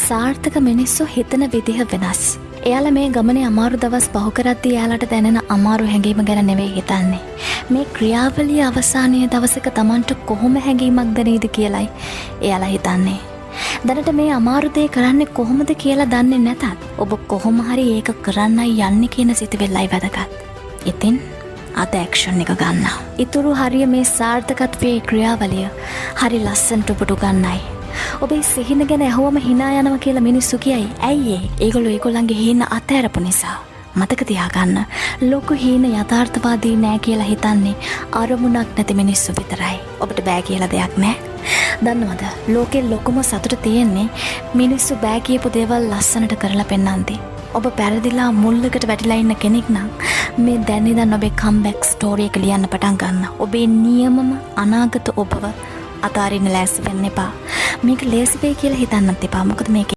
සාර්ථක මිනිස්සු හිතන විදිහ වෙනස්. එයාලා මේ ගමනේ අමාරු දවස් පහු කරද්දී එයාලට දැනෙන අමාරු හැඟීම ගැන නෙවෙයි හිතන්නේ. මේ ක්‍රියාවලිය අවසානයේ දවසක Tamanට කොහොම හැඟීමක් දැනේද කියලයි එයාලා හිතන්නේ. දැනට මේ අමාරු දේ කරන්නේ කොහොමද කියලා දන්නේ නැතත් ඔබ කොහොම හරි ඒක කරන්නයි යන්නේ කියන සිතුවිල්ලයි වැදගත්. ඉතින් අද ඇක්ෂන් එක ගන්න. ඊතුරු හරිය මේ සාර්ථකත්වයේ ක්‍රියාවලිය හරි ලස්සනට ඔබට ගන්නයි. ඔබේ සිහින ගැන ඇහුවම hina යනවා කියලා මිනිස්සු කියයි. ඇයි ඒ? ඒගොල්ලෝ ඒගොල්ලන්ගේ හීන අතහැරපු නිසා. මතක තියාගන්න. ලොකු හීන යථාර්ථවාදී නෑ කියලා හිතන්නේ අරමුණක් නැති මිනිස්සු විතරයි. ඔබට බෑ කියලා දෙයක් නෑ. දන්නවද? ලෝකේ ලොකුම සතුට තියෙන්නේ මිනිස්සු බෑ කියපු දේවල් ලස්සනට කරලා පෙන්නන්ති. ඔබ පැරදිලා මුල්ලකට වැටිලා ඉන්න කෙනෙක් නම් මේ දැන් ඉඳන් ඔබේ කම්බැක් ස්ටෝරි එක ලියන්න පටන් ගන්න. ඔබේ නියමම අනාගත ඔබව අතාරින්න ලෑස්ති වෙන්න එපා. මේක ලේසි වෙයි කියලා හිතන්නත් එපා. මොකද මේක